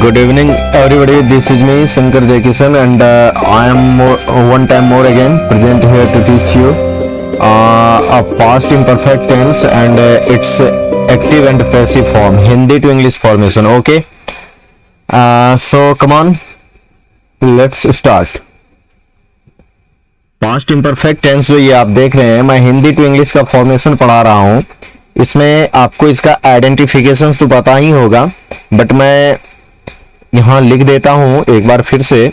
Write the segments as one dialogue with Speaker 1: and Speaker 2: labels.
Speaker 1: Good evening, everybody. This is me, Shankar Jaikishan, and I am one time more again present here to teach you a past imperfect tense and its active and passive form, Hindi to English formation. Okay. So come on, let's start. Past imperfect tense जो ये आप देख रहे हैं, मैं Hindi to English का formation पढ़ा रहा हूँ. इसमें आपको इसका आइडेंटिफिकेशन तो पता ही होगा, बट मैं यहाँ लिख देता हूँ एक बार फिर से.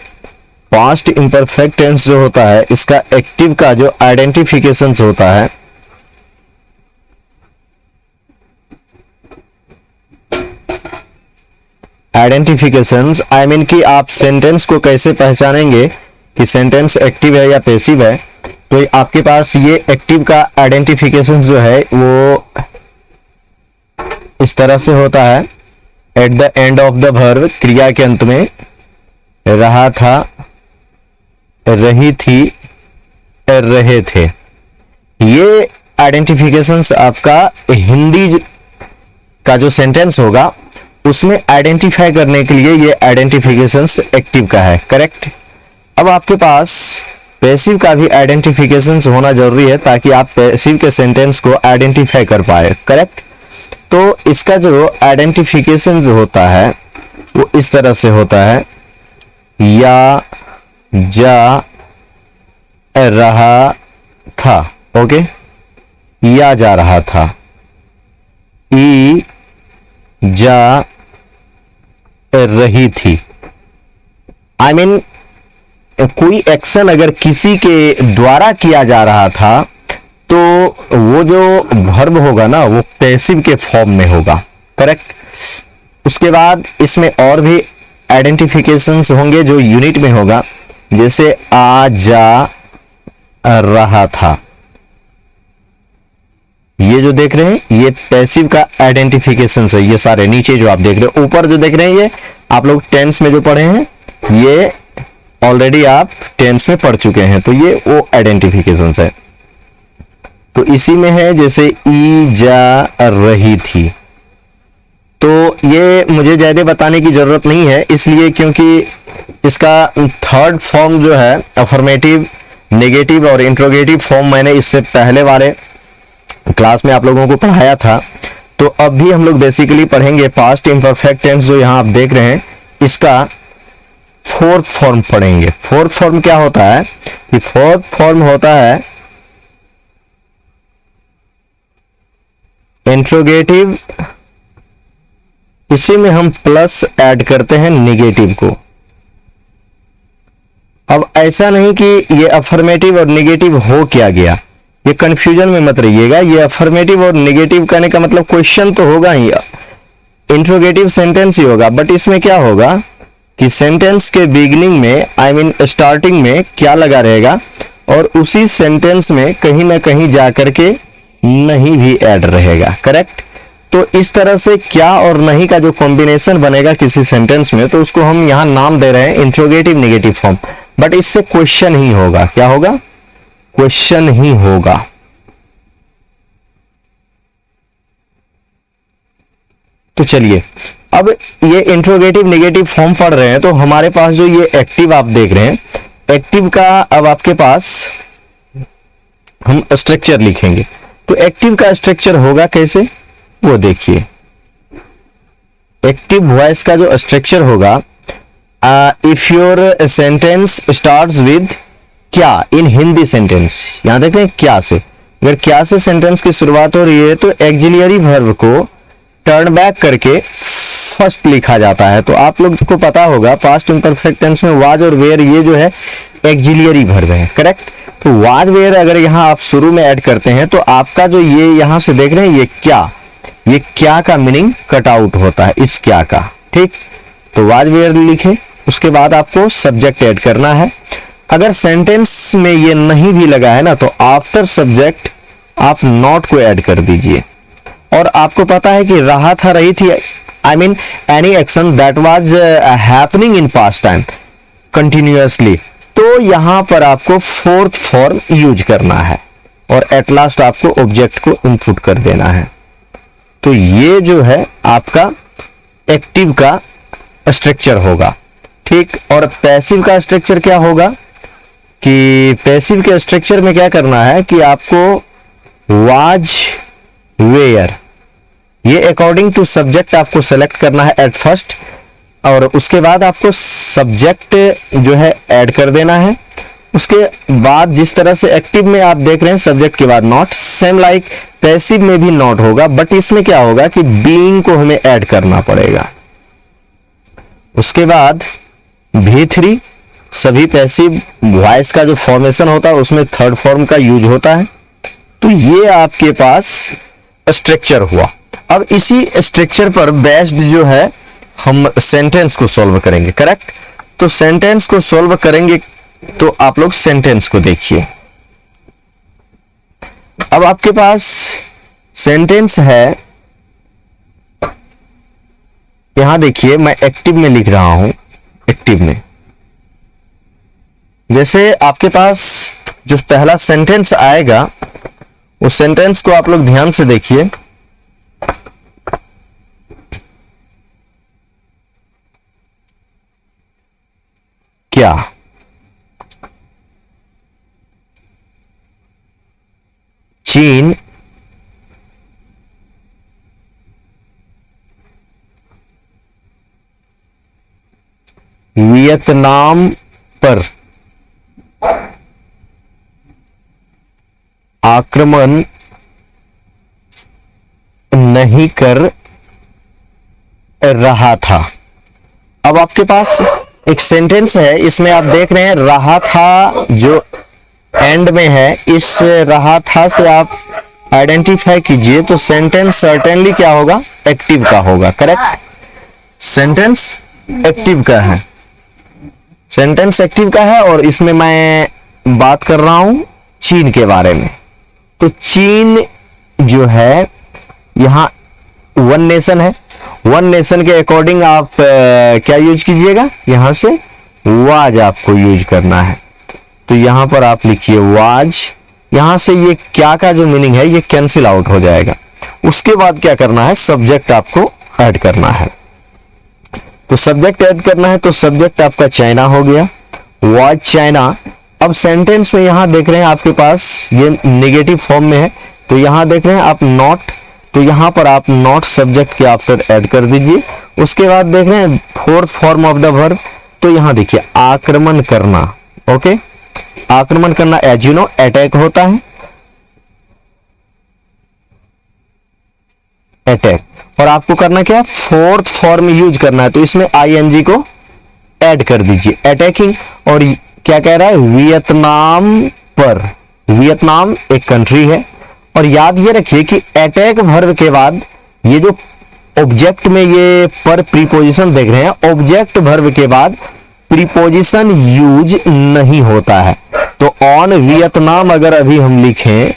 Speaker 1: पास्ट इम्परफेक्ट टेंस जो होता है, इसका एक्टिव का जो आइडेंटिफिकेशन होता है, आइडेंटिफिकेशंस आई मीन कि आप सेंटेंस को कैसे पहचानेंगे कि सेंटेंस एक्टिव है या पैसिव है. तो आपके पास ये एक्टिव का आइडेंटिफिकेशन जो है वो इस तरह से होता है. At the end of the verb, क्रिया के अंत में, रहा था, रही थी, रहे थे. ये आइडेंटिफिकेशंस आपका हिंदी का जो सेंटेंस होगा उसमें आइडेंटिफाई करने के लिए ये आइडेंटिफिकेशंस एक्टिव का है. करेक्ट. अब आपके पास पैसिव का भी आइडेंटिफिकेशन होना जरूरी है ताकि आप पैसिव के सेंटेंस को आइडेंटिफाई कर पाए. करेक्ट. तो इसका जो आइडेंटिफिकेशन जो होता है वो इस तरह से होता है. या जा रहा था. ओके. या जा रहा था. ई जा रही थी. आई मीन कोई एक्शन अगर किसी के द्वारा किया जा रहा था तो वो जो वर्ब होगा ना वो पैसिव के फॉर्म में होगा. करेक्ट. उसके बाद इसमें और भी आइडेंटिफिकेशंस होंगे जो यूनिट में होगा, जैसे आ जा रहा था. ये जो देख रहे हैं ये पैसिव का आइडेंटिफिकेशन है. ये सारे नीचे जो आप देख रहे हैं, ऊपर जो देख रहे हैं ये आप लोग टेंस में जो पढ़े हैं, ये ऑलरेडी आप टेंस में पढ़ चुके हैं. तो ये वो आइडेंटिफिकेशन है. तो इसी में है जैसे ई जा रही थी. तो ये मुझे ज्यादा बताने की जरूरत नहीं है, इसलिए क्योंकि इसका थर्ड फॉर्म जो है अफर्मेटिव, नेगेटिव और इंट्रोगेटिव फॉर्म मैंने इससे पहले वाले क्लास में आप लोगों को पढ़ाया था. तो अब भी हम लोग बेसिकली पढ़ेंगे पास्ट इम्परफेक्ट टेंस जो यहाँ आप देख रहे हैं, इसका फोर्थ फॉर्म पढ़ेंगे. फोर्थ फॉर्म क्या होता है कि फोर्थ फॉर्म होता है इंट्रोगेटिव. इसी में हम प्लस ऐड करते हैं नेगेटिव को. अब ऐसा नहीं कि ये अफर्मेटिव और नेगेटिव हो क्या गया, ये कंफ्यूजन में मत रहिएगा. ये अफर्मेटिव और नेगेटिव कहने का मतलब क्वेश्चन तो होगा ही, इंट्रोगेटिव सेंटेंस ही होगा, बट इसमें क्या होगा कि सेंटेंस के बिगिनिंग में आई मीन स्टार्टिंग में क्या लगा रहेगा और उसी सेंटेंस में कहीं ना कहीं जाकर के नहीं भी ऐड रहेगा. करेक्ट. तो इस तरह से क्या और नहीं का जो कॉम्बिनेशन बनेगा किसी सेंटेंस में, तो उसको हम यहां नाम दे रहे हैं इंट्रोगेटिव नेगेटिव फॉर्म. बट इससे क्वेश्चन ही होगा. क्या होगा? क्वेश्चन ही होगा. तो चलिए, अब ये इंट्रोगेटिव नेगेटिव फॉर्म पढ़ रहे हैं, तो हमारे पास जो ये एक्टिव आप देख रहे हैं, एक्टिव का अब आपके पास हम स्ट्रक्चर लिखेंगे. तो एक्टिव का स्ट्रक्चर होगा कैसे वो देखिए. एक्टिव वॉइस का जो स्ट्रक्चर होगा, if your sentence starts with क्या इन हिंदी सेंटेंस, यहां देख रहे हैं क्या से, अगर क्या से सेंटेंस की शुरुआत हो रही है तो एक्सिलरी वर्ब को टर्न बैक करके फर्स्ट लिखा जाता है. तो आप लोग को पता होगा पास्ट इम्परफेक्ट टेंस में वाज और वेयर ये जो है एक्सिलरी वर्ब है. करेक्ट. तो वाज वेयर अगर यहाँ आप शुरू में ऐड करते हैं तो आपका जो ये यहां से देख रहे हैं ये क्या का मीनिंग कट आउट होता है इस क्या का. ठीक. तो वाज वेयर लिखे, उसके बाद आपको सब्जेक्ट ऐड करना है. अगर सेंटेंस में ये नहीं भी लगा है ना तो आफ्टर सब्जेक्ट आप नॉट को ऐड कर दीजिए. और आपको पता है कि रहा था, रही थी, I mean any action that was happening in past time continuously, तो यहां पर आपको फोर्थ फॉर्म यूज करना है और एट लास्ट आपको ऑब्जेक्ट को इनपुट कर देना है. तो ये जो है आपका एक्टिव का स्ट्रक्चर होगा, ठीक। और पैसिव का स्ट्रक्चर क्या होगा कि पैसिव के स्ट्रक्चर में क्या करना है कि आपको वाज, वेयर, ये अकॉर्डिंग टू सब्जेक्ट आपको सेलेक्ट करना है एट फर्स्ट, और उसके बाद आपको सब्जेक्ट जो है ऐड कर देना है। उसके बाद जिस तरह से एक्टिव में आप देख रहे हैं सब्जेक्ट के बाद नॉट, सेम लाइक पैसिव में भी नॉट होगा, बट इसमें क्या होगा कि बीइंग को हमें ऐड करना पड़ेगा। उसके बाद V3, सभी पैसिव वॉइस का जो फॉर्मेशन होता है उसमें थर्ड फॉर्म का यूज होता है। तो ये आपके पास स्ट्रक्चर हुआ। अब इसी स्ट्रक्चर पर बेस्ड जो है हम सेंटेंस को सॉल्व करेंगे, करेक्ट। तो सेंटेंस को सॉल्व करेंगे तो आप लोग सेंटेंस को देखिए। अब आपके पास सेंटेंस है, यहां देखिए मैं एक्टिव में लिख रहा हूं, एक्टिव में जैसे आपके पास जो पहला सेंटेंस आएगा उस सेंटेंस को आप लोग ध्यान से देखिए। क्या, चीन वियतनाम पर आक्रमण नहीं कर रहा था। अब आपके पास एक सेंटेंस है, इसमें आप देख रहे हैं रहा था जो एंड में है, इस रहा था से आप आइडेंटिफाई कीजिए तो सेंटेंस सर्टेनली क्या होगा, एक्टिव का होगा, करेक्ट। सेंटेंस एक्टिव का है, सेंटेंस एक्टिव का है। और इसमें मैं बात कर रहा हूं चीन के बारे में। तो चीन जो है यहां वन नेशन है, वन नेशन के अकॉर्डिंग आप क्या यूज कीजिएगा, यहां से वाज आपको यूज करना है। तो यहां पर आप लिखिए वाज, यहां से ये क्या का जो मीनिंग है ये कैंसिल आउट हो जाएगा। उसके बाद क्या करना है, सब्जेक्ट आपको ऐड करना है। तो सब्जेक्ट ऐड करना है तो सब्जेक्ट आपका चाइना हो गया, वाज चाइना। अब सेंटेंस में यहां देख रहे हैं आपके पास ये नेगेटिव फॉर्म में है, तो यहां देख रहे हैं आप नॉट, तो यहां पर आप नॉट सब्जेक्ट के आफ्टर ऐड कर दीजिए। उसके बाद देख रहे हैं fourth form of the verb, तो यहां देखिए आक्रमण करना, ओके। आक्रमण करना एज यू नो अटैक होता है, अटैक। और आपको करना क्या है, फोर्थ फॉर्म यूज करना है, तो इसमें आईएनजी को ऐड कर दीजिए, अटैकिंग। और क्या कह रहा है, वियतनाम पर, वियतनाम एक कंट्री है। और याद ये रखिए कि अटैक वर्ब के बाद ये जो ऑब्जेक्ट में ये पर प्रीपोजिशन देख रहे हैं, ऑब्जेक्ट वर्ब के बाद प्रीपोजिशन यूज नहीं होता है। तो ऑन वियतनाम अगर अभी हम लिखें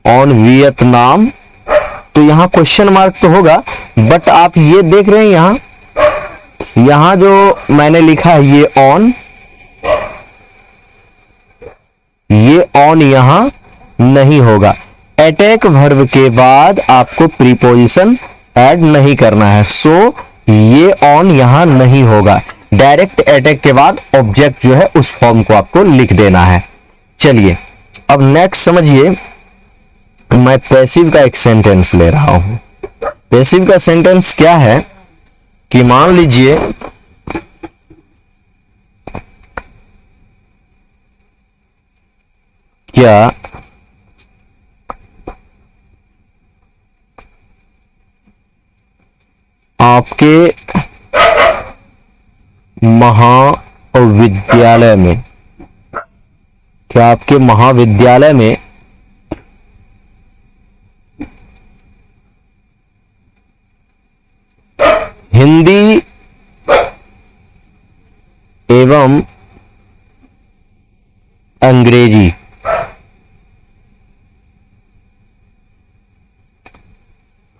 Speaker 1: ऑन वियतनाम, तो यहां क्वेश्चन मार्क तो होगा, बट आप ये देख रहे हैं यहां जो मैंने लिखा है ये ऑन यहां नहीं होगा। अटैक वर्ब के बाद आपको प्रीपोजिशन ऐड नहीं करना है, सो ये ऑन यहां नहीं होगा। डायरेक्ट अटैक के बाद ऑब्जेक्ट जो है उस फॉर्म को आपको लिख देना है। चलिए अब नेक्स्ट समझिए, मैं पैसिव का एक सेंटेंस ले रहा हूं। पैसिव का सेंटेंस क्या है कि मान लीजिए क्या आपके महाविद्यालय में, क्या आपके महाविद्यालय में हिंदी एवं अंग्रेजी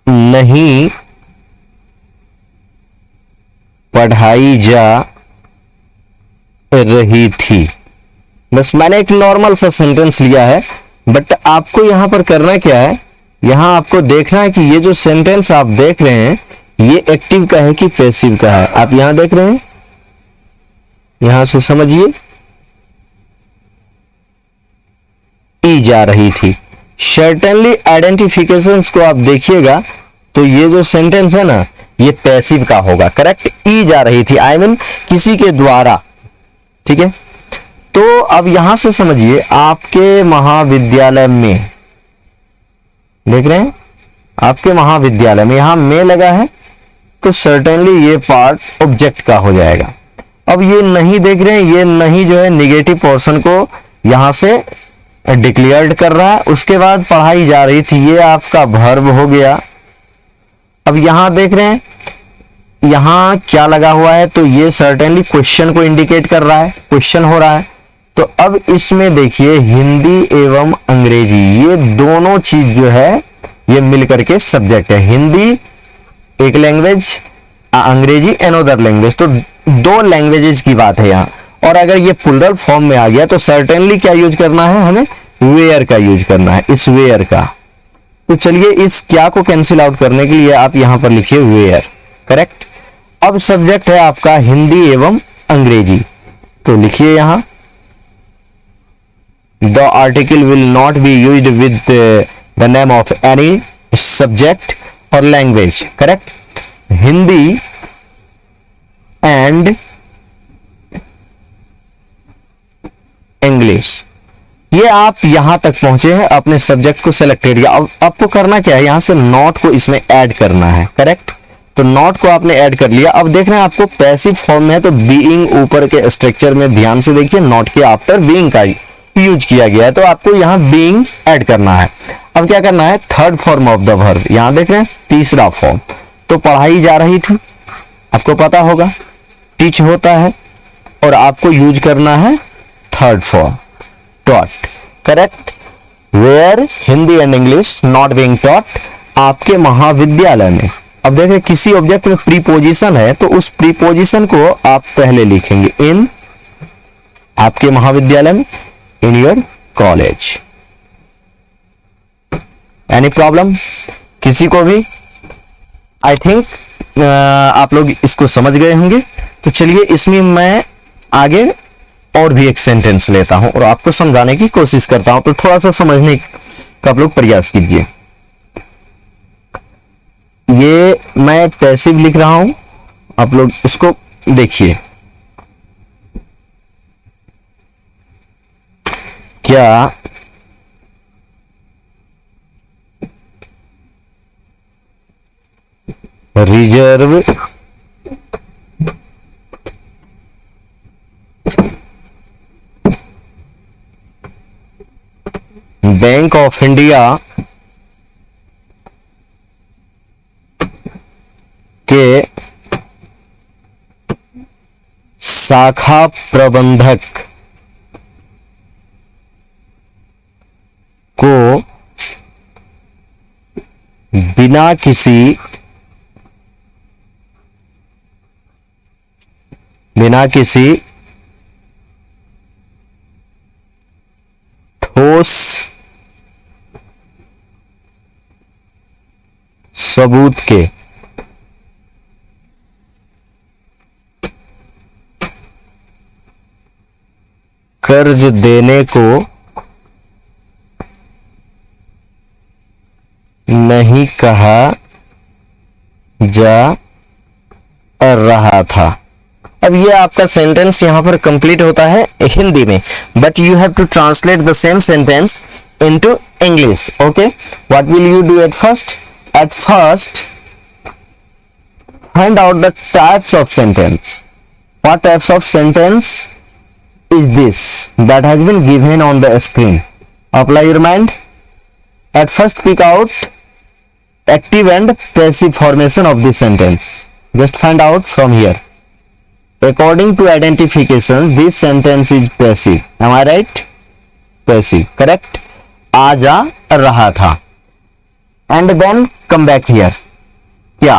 Speaker 1: नहीं पढ़ाई जा रही थी। बस मैंने एक नॉर्मल सा सेंटेंस लिया है, बट आपको यहां पर करना क्या है, यहां आपको देखना है कि ये जो सेंटेंस आप देख रहे हैं ये एक्टिव का है कि पैसिव का है, आप यहां देख रहे हैं, यहां से समझिए, ई जा रही थी। सर्टेनली आइडेंटिफिकेशंस को आप देखिएगा तो ये जो सेंटेंस है ना, ये पैसिव का होगा, करेक्ट। ई जा रही थी, आई मीन किसी के द्वारा, ठीक है। तो अब यहां से समझिए, आपके महाविद्यालय में, देख रहे हैं, आपके महाविद्यालय में, यहां में लगा है तो सर्टेनली ये पार्ट ऑब्जेक्ट का हो जाएगा। अब ये नहीं देख रहे हैं, ये नहीं जो है निगेटिव पोर्शन को यहां से डिक्लेयर्ड कर रहा है। उसके बाद पढ़ाई जा रही थी, ये आपका वर्ब हो गया। अब यहां देख रहे हैं, यहां क्या लगा हुआ है, तो ये सर्टेनली क्वेश्चन को इंडिकेट कर रहा है, क्वेश्चन हो रहा है। तो अब इसमें देखिए, हिंदी एवं अंग्रेजी, ये दोनों चीज जो है ये मिलकर के सब्जेक्ट है। हिंदी एक लैंग्वेज, अंग्रेजी अनदर लैंग्वेज, तो दो लैंग्वेजेस की बात है यहाँ। और अगर ये प्लुरल फॉर्म में आ गया तो सर्टेनली क्या यूज करना है, हमें वेयर का यूज करना है, इस वेयर का। तो चलिए इस क्या को कैंसिल आउट करने के लिए आप यहां पर लिखिए वेयर, करेक्ट। अब सब्जेक्ट है आपका हिंदी एवं अंग्रेजी, तो लिखिए यहां, the article will not be used with the name of any subject और language, correct. Hindi and English, ये आप यहां तक पहुंचे हैं, अपने सब्जेक्ट को सेलेक्ट किया। अब आपको करना क्या है, यहां से नॉट को इसमें ऐड करना है, करेक्ट। तो नॉट को आपने ऐड कर लिया। अब देख रहे हैं आपको पैसिव फॉर्म में है, तो बीइंग ऊपर के स्ट्रक्चर में ध्यान से देखिए, नॉट के आफ्टर बीइंग का यूज किया गया है, तो आपको यहां बीइंग ऐड करना है। अब क्या करना है, third form of the verb, यहां देख रहे हैं तीसरा फॉर्म। तो पढ़ाई जा रही थी, आपको पता होगा टीच होता है, और आपको यूज करना है third form, taught, correct. Where Hindi and English not being taught, आपके महाविद्यालय में। अब देखें किसी ऑब्जेक्ट में प्रीपोजिशन है, तो उस प्रीपोजिशन को आप पहले लिखेंगे, इन आपके महाविद्यालय में, in your college. Any problem किसी को भी? आई थिंक आप लोग इसको समझ गए होंगे। तो चलिए इसमें मैं आगे और भी एक सेंटेंस लेता हूं और आपको समझाने की कोशिश करता हूं, तो थोड़ा सा समझने का आप लोग प्रयास कीजिए। ये मैं पैसिव लिख रहा हूं, आप लोग इसको देखिए। क्या रिजर्व बैंक ऑफ इंडिया के शाखा प्रबंधक को बिना किसी ठोस सबूत के कर्ज देने को नहीं कहा जा रहा था। अब ये आपका सेंटेंस यहां पर कंप्लीट होता है हिंदी में, but you have to translate the same sentence into English. Okay, what will you do at first? At first, find out the types of sentence. What types of sentence is this that has been given on the screen? Apply your mind. At first, pick out active and passive formation of this sentence. Just find out from here. According to identification, this sentence is passive. Am I right? Passive. Correct? आ जा रहा था. And then come back here. क्या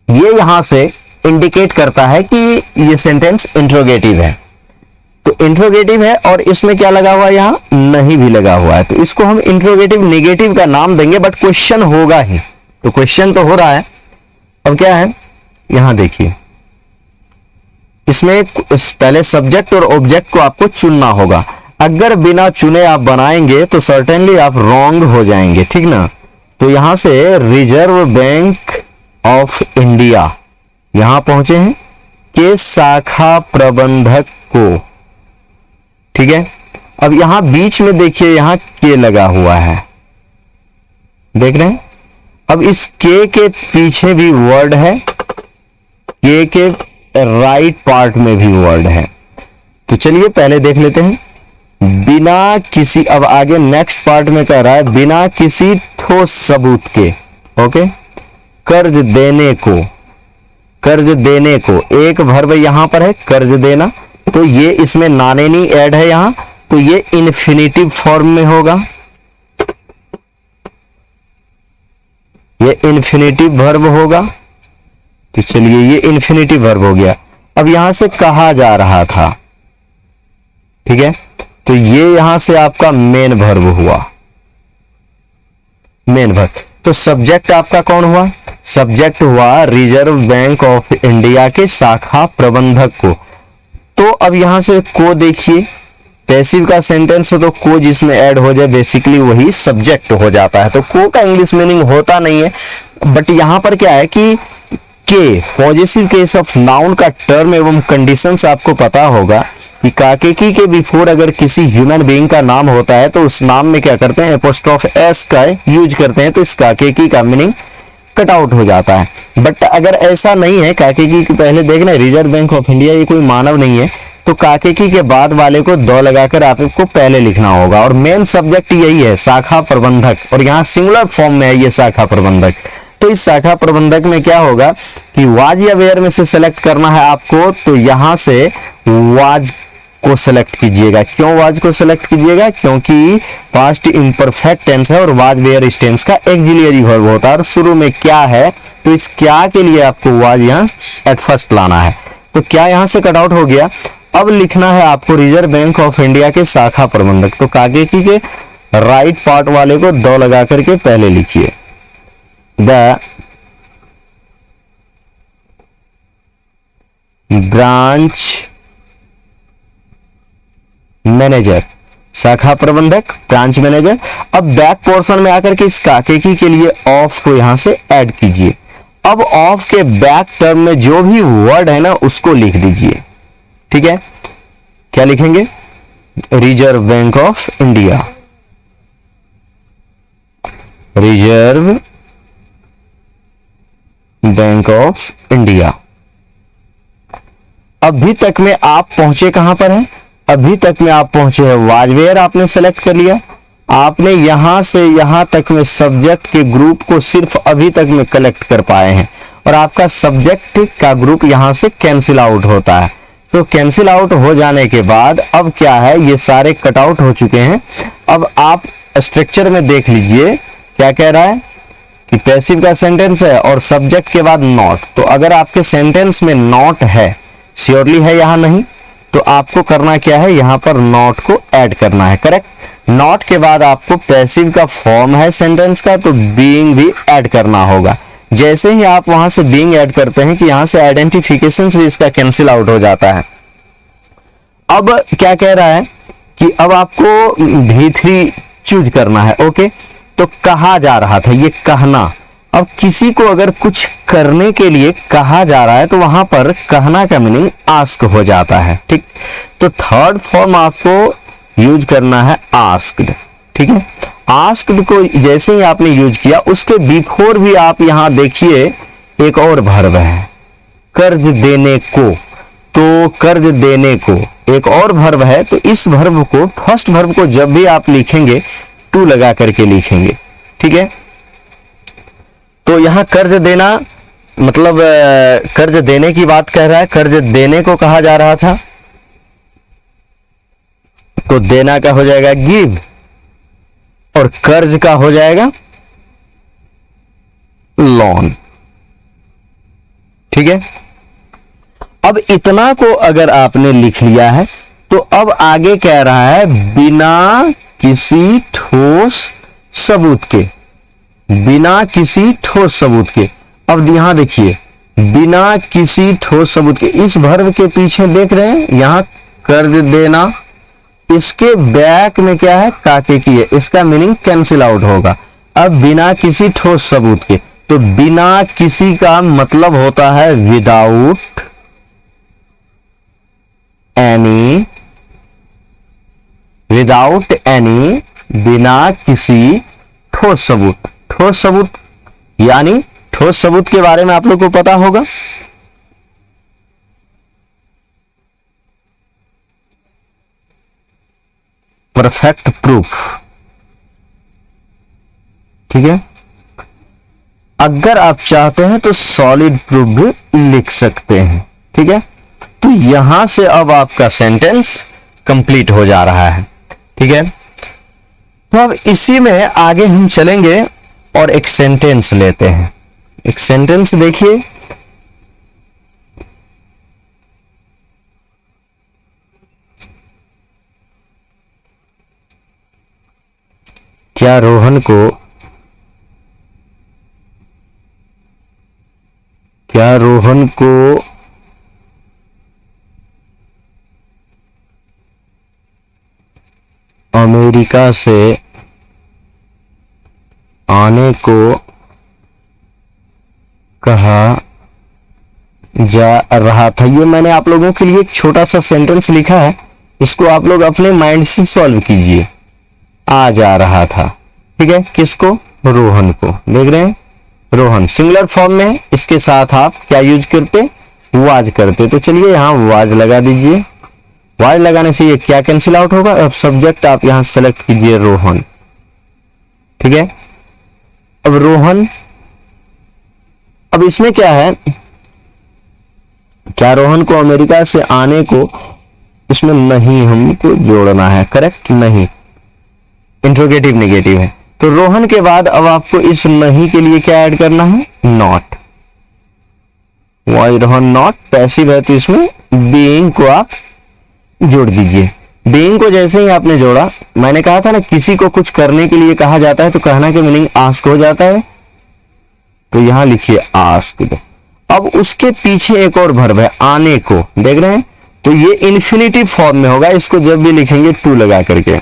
Speaker 1: ये यहां से indicate करता है कि ये सेंटेंस इंट्रोगेटिव है, तो इंट्रोगेटिव है और इसमें क्या लगा हुआ है, यहां नहीं भी लगा हुआ है, तो इसको हम इंट्रोगेटिव नेगेटिव का नाम देंगे, बट क्वेश्चन होगा ही, तो क्वेश्चन तो हो रहा है। अब क्या है, यहां देखिए, इसमें पहले सब्जेक्ट और ऑब्जेक्ट को आपको चुनना होगा। अगर बिना चुने आप बनाएंगे तो सर्टेनली आप रॉन्ग हो जाएंगे, ठीक ना। तो यहां से रिजर्व बैंक ऑफ इंडिया यहां पहुंचे हैं के शाखा प्रबंधक को, ठीक है। अब यहां बीच में देखिए, यहां के लगा हुआ है, देख रहे हैं। अब इस के पीछे भी वर्ड है, के राइट पार्ट में भी वर्ड है। तो चलिए पहले देख लेते हैं। बिना किसी, अब आगे नेक्स्ट पार्ट में कह रहा है बिना किसी ठोस सबूत के, ओके, कर्ज देने को, कर्ज देने को, एक वर्ब यहां पर है कर्ज देना, तो ये इसमें नानेनी ऐड है यहां, तो ये इन्फिनिटिव फॉर्म में होगा, ये इन्फिनिटिव वर्ब होगा। तो चलिए ये इन्फिनिटिव वर्ब हो गया। अब यहां से कहा जा रहा था, ठीक है, तो ये यहां से आपका मेन वर्ब हुआ, मेन वर्ब। तो सब्जेक्ट आपका कौन हुआ, सब्जेक्ट हुआ रिजर्व बैंक ऑफ इंडिया के शाखा प्रबंधक को। तो अब यहां से को देखिए, पैसिव का सेंटेंस हो तो को जिसमें ऐड हो जाए बेसिकली वही सब्जेक्ट हो जाता है। तो को का इंग्लिश मीनिंग होता नहीं है, बट यहां पर क्या है कि के पॉजिटिव केस ऑफ नाउन का टर्म एवं कंडीशंस आपको पता होगा कि काकेकी के बिफोर अगर किसी ह्यूमन बीइंग का नाम होता है तो उस नाम में क्या करते हैं, एपोस्ट्रोफ एस का यूज करते हैं, तो इस काकेकी का मीनिंग कट आउट हो जाता है। बट अगर ऐसा नहीं है, काकेकी के पहले देखना रिजर्व बैंक ऑफ इंडिया ये कोई मानव नहीं है, तो काकेकी के बाद वाले को दो लगाकर आपको पहले लिखना होगा। और मेन सब्जेक्ट यही है शाखा प्रबंधक, और यहाँ सिंगुलर फॉर्म में है ये शाखा प्रबंधक। तो इस शाखा प्रबंधक में क्या होगा कि वाज या वेयर में से सेलेक्ट करना है आपको, तो यहां से वाज को सेलेक्ट कीजिएगा। क्यों वाज को सेलेक्ट कीजिएगा, क्योंकि पास्ट इम्परफेक्ट टेंस है और वाज वेयर इस टेंस का एक्सिलरी वर्ब होता है, और शुरू में क्या है, तो इस क्या के लिए आपको वाज यहाँ एट फर्स्ट लाना है। तो क्या यहां से कट आउट हो गया। अब लिखना है आपको रिजर्व बैंक ऑफ इंडिया के शाखा प्रबंधक, तो काकेकी के राइट पार्ट वाले को दो लगा करके पहले लिखिए, द ब्रांच मैनेजर, शाखा प्रबंधक ब्रांच मैनेजर। अब बैक पोर्शन में आकर के इस काकेकी के लिए ऑफ को यहां से ऐड कीजिए। अब ऑफ के बैक टर्म में जो भी वर्ड है ना उसको लिख दीजिए, ठीक है। क्या लिखेंगे, reserve bank of India, reserve bank of India. अभी तक में आप पहुंचे कहां पर हैं, अभी तक में आप पहुंचे हैं वाजवेयर आपने सेलेक्ट कर लिया। आपने यहां से यहां तक में सब्जेक्ट के ग्रुप को सिर्फ अभी तक में कलेक्ट कर पाए हैं, और आपका सब्जेक्ट का ग्रुप यहां से कैंसिल आउट होता है। तो कैंसिल आउट हो जाने के बाद अब क्या है, ये सारे कट आउट हो चुके हैं। अब आप स्ट्रक्चर में देख लीजिए क्या कह रहा है कि पैसिव का सेंटेंस है और सब्जेक्ट के बाद नॉट। तो अगर आपके सेंटेंस में नॉट है, श्योरली है यहां नहीं, तो आपको करना क्या है, यहां पर नॉट को ऐड करना है, करेक्ट। नॉट के बाद आपको पैसिव का फॉर्म है सेंटेंस का, तो बीइंग भी ऐड करना होगा। जैसे ही आप वहां से बीइंग ऐड करते हैं कि यहां से आइडेंटिफिकेशन भी इसका कैंसिल आउट हो जाता है। अब क्या कह रहा है कि अब आपको V3 चूज करना है, ओके। तो कहा जा रहा था, ये कहना। अब किसी को अगर कुछ करने के लिए कहा जा रहा है तो वहां पर कहना का मीनिंग आस्क हो जाता है, ठीक। तो थर्ड फॉर्म आपको यूज करना है आस्क्ड, ठीक है। आस्क्ड को जैसे ही आपने यूज किया उसके बिफोर भी आप यहां देखिए एक और वर्ब है, कर्ज देने को। तो कर्ज देने को एक और वर्ब है, तो इस वर्ब को, फर्स्ट वर्ब को जब भी आप लिखेंगे टू लगा करके लिखेंगे, ठीक है। तो यहां कर्ज देना मतलब कर्ज देने की बात कह रहा है, कर्ज देने को कहा जा रहा था, तो देना का हो जाएगा गिव, और कर्ज का हो जाएगा लोन, ठीक है। अब इतना को अगर आपने लिख लिया है तो अब आगे कह रहा है बिना किसी ठोस सबूत के, बिना किसी ठोस सबूत के। अब यहां देखिए, बिना किसी ठोस सबूत के, इस वर्ब के पीछे देख रहे हैं यहां कर देना, इसके बैक में क्या है, काके की है, इसका मीनिंग कैंसिल आउट होगा। अब बिना किसी ठोस सबूत के, तो बिना किसी का मतलब होता है विदाउट एनी, विदाउट एनी, बिना किसी ठोस सबूत। ठोस सबूत यानी ठोस सबूत के बारे में आप लोग को पता होगा, परफेक्ट प्रूफ, ठीक है। अगर आप चाहते हैं तो सॉलिड प्रूफ भी लिख सकते हैं, ठीक है। तो यहां से अब आपका सेंटेंस कंप्लीट हो जा रहा है, ठीक है। तो अब इसी में आगे हम चलेंगे और एक सेंटेंस लेते हैं। एक सेंटेंस देखिए, क्या रोहन को अमेरिका से आने को कहा जा रहा था। ये मैंने आप लोगों के लिए एक छोटा सा सेंटेंस लिखा है, इसको आप लोग अपने माइंड से सॉल्व कीजिए। आ जा रहा था, ठीक है, किसको, रोहन को। देख रहे हैं, रोहन सिंगुलर फॉर्म में है, इसके साथ आप क्या यूज करते, वाज करते। तो चलिए यहां वाज लगा दीजिए। वाज लगाने से ये क्या कैंसिल आउट होगा। अब सब्जेक्ट आप यहां सेलेक्ट कीजिए रोहन, ठीक है। अब रोहन, अब इसमें क्या है, क्या रोहन को अमेरिका से आने को, इसमें नहीं हमको जोड़ना है, करेक्ट, नहीं, इंट्रोगेटिव नेगेटिव है। तो रोहन के बाद अब आपको इस नहीं के लिए क्या ऐड करना है, not. Was Rohan not passive है, तो इसमें बीइंग को आप जोड़ दीजिए। बीइंग को जैसे ही आपने जोड़ा, मैंने कहा था ना किसी को कुछ करने के लिए कहा जाता है तो कहना के मीनिंग आस्क हो जाता है, तो यहां लिखिए आस्क्ड। अब उसके पीछे एक और वर्ब है, आने को, देख रहे हैं, तो ये इन्फिनिटिव फॉर्म में होगा, इसको जब भी लिखेंगे टू लगा करके,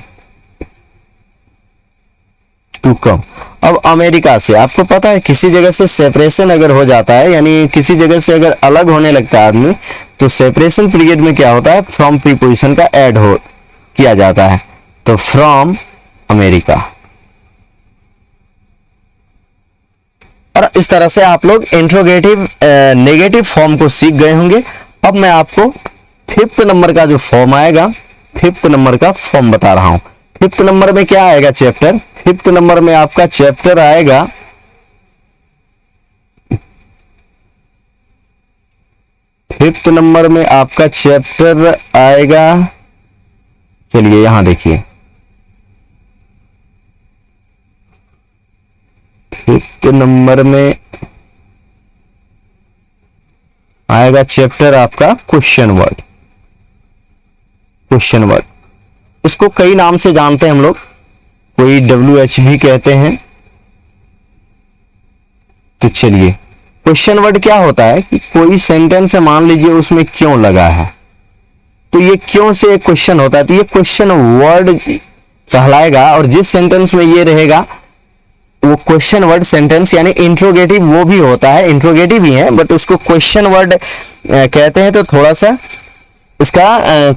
Speaker 1: टू कम। अब अमेरिका से, आपको पता है किसी जगह से सेपरेशन अगर हो जाता है, यानी किसी जगह से अगर अलग होने लगता है आदमी, तो सेपरेशन पीरियड में क्या होता है, फ्रॉम प्रीपोजिशन का ऐड हो किया जाता है, तो फ्रॉम अमेरिका। और इस तरह से आप लोग इंट्रोगेटिव नेगेटिव फॉर्म को सीख गए होंगे। अब मैं आपको फिफ्थ नंबर का जो फॉर्म आएगा, फिफ्थ नंबर का फॉर्म बता रहा हूं। फिफ्थ नंबर में क्या आएगा, चैप्टर, फिफ्थ नंबर में आपका चैप्टर आएगा फिफ्थ नंबर में आपका चैप्टर आएगा, चलिए यहां देखिए, फिफ्थ नंबर में आएगा चैप्टर आपका क्वेश्चन वर्ड। क्वेश्चन वर्ड, इसको कई नाम से जानते हैं हम लोग, कोई WH भी कहते हैं। तो चलिए, क्वेश्चन वर्ड क्या होता है कि कोई सेंटेंस है, मान लीजिए उसमें क्यों लगा है, तो ये क्यों से एक क्वेश्चन होता है, तो ये क्वेश्चन वर्ड कहलाएगा। और जिस सेंटेंस में ये रहेगा वो क्वेश्चन वर्ड सेंटेंस, यानी इंट्रोगेटिव वो भी होता है, इंट्रोगेटिव ही है, बट उसको क्वेश्चन वर्ड कहते हैं। तो थोड़ा सा इसका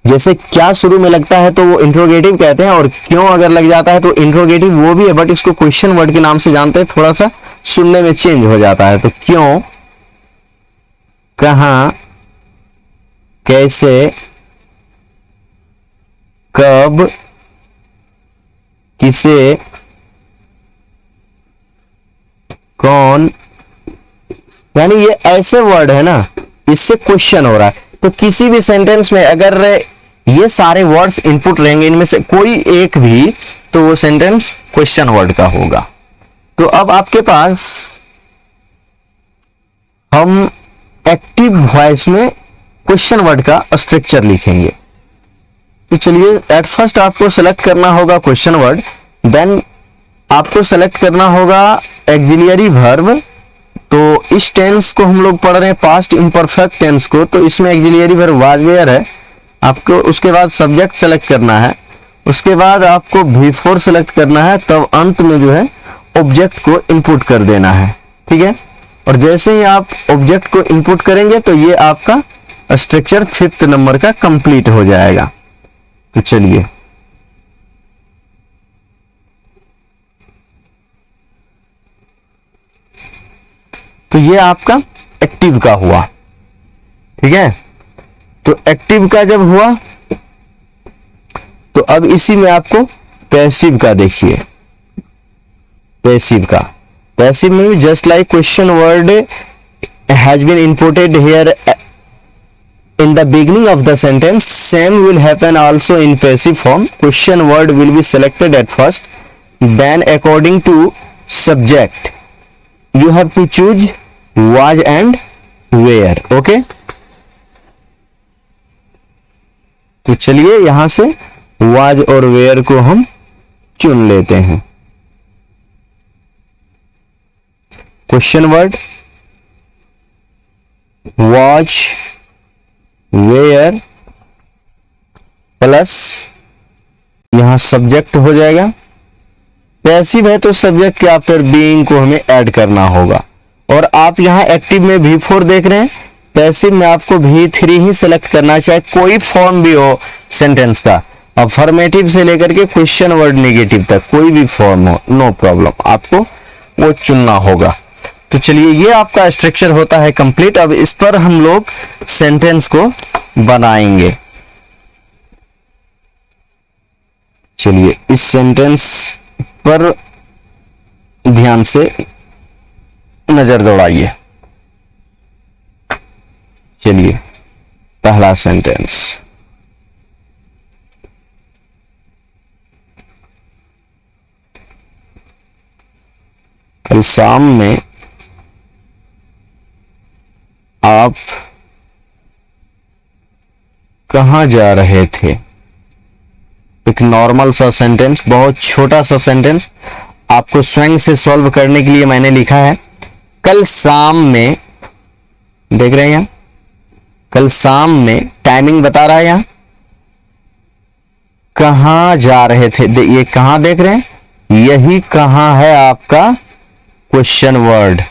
Speaker 1: जैसे क्या शुरू में लगता है तो वो इंट्रोगेटिव कहते हैं, और क्यों अगर लग जाता है तो इंट्रोगेटिव वो भी है, बट इसको क्वेश्चन वर्ड के नाम से जानते हैं। थोड़ा सा सुनने में चेंज हो जाता है। तो क्यों, कहां, कैसे, कब, किसे, कौन, यानी ये ऐसे वर्ड है ना, इससे क्वेश्चन हो रहा है। तो किसी भी सेंटेंस में अगर ये सारे वर्ड्स इनपुट रहेंगे, इनमें से कोई एक भी, तो वो सेंटेंस क्वेश्चन वर्ड का होगा। तो अब आपके पास हम एक्टिव वॉइस में क्वेश्चन वर्ड का स्ट्रक्चर लिखेंगे। तो चलिए, एट फर्स्ट आपको सेलेक्ट करना होगा क्वेश्चन वर्ड, देन आपको सेलेक्ट करना होगा ऑक्सिलियरी वर्ब। तो इस टेंस को हम लोग पढ़ रहे हैं पास्ट इम्परफेक्ट टेंस को, तो इसमें ऑक्सिलियरी वर्ब वाज वेयर है आपको। उसके बाद सब्जेक्ट सेलेक्ट करना है, उसके बाद आपको V4 सेलेक्ट करना है, तब अंत में जो है ऑब्जेक्ट को इनपुट कर देना है, ठीक है। और जैसे ही आप ऑब्जेक्ट को इनपुट करेंगे तो ये आपका स्ट्रक्चर 5th नंबर का कंप्लीट हो जाएगा। तो चलिए, तो ये आपका एक्टिव का हुआ, ठीक है। तो एक्टिव का जब हुआ तो अब इसी में आपको पैसिव का देखिए, पैसिव का, पैसिव में भी just like question word has been inputted here in the beginning of the sentence, same will happen also in passive form. Question word will be selected at first, then according to subject you have to choose was and where. Okay, तो चलिए यहां से was और where को हम चुन लेते हैं। Question word was were plus यहां सब्जेक्ट हो जाएगा। पैसिव है तो सब्जेक्ट के आफ्टर बीइंग को हमें ऐड करना होगा। और आप यहां एक्टिव में V4 देख रहे हैं, पैसिव में आपको V3 ही सेलेक्ट करना, चाहे कोई फॉर्म भी हो सेंटेंस का, अफर्मेटिव से लेकर के क्वेश्चन वर्ड नेगेटिव तक कोई भी फॉर्म हो, नो प्रॉब्लम, आपको वो चुनना होगा। तो चलिए, ये आपका स्ट्रक्चर होता है कंप्लीट। अब इस पर हम लोग सेंटेंस को बनाएंगे। चलिए, इस सेंटेंस पर ध्यान से नजर दौड़ाइए। चलिए, पहला सेंटेंस, कल शाम में आप कहां जा रहे थे। एक नॉर्मल सा सेंटेंस, बहुत छोटा सा सेंटेंस, आपको स्वयं से सॉल्व करने के लिए मैंने लिखा है। कल शाम में, देख रहे हैं यहां, कल शाम में टाइमिंग बता रहा है यहां, कहां जा रहे थे, ये कहां देख रहे हैं, यही कहां है आपका क्वेश्चन वर्ड,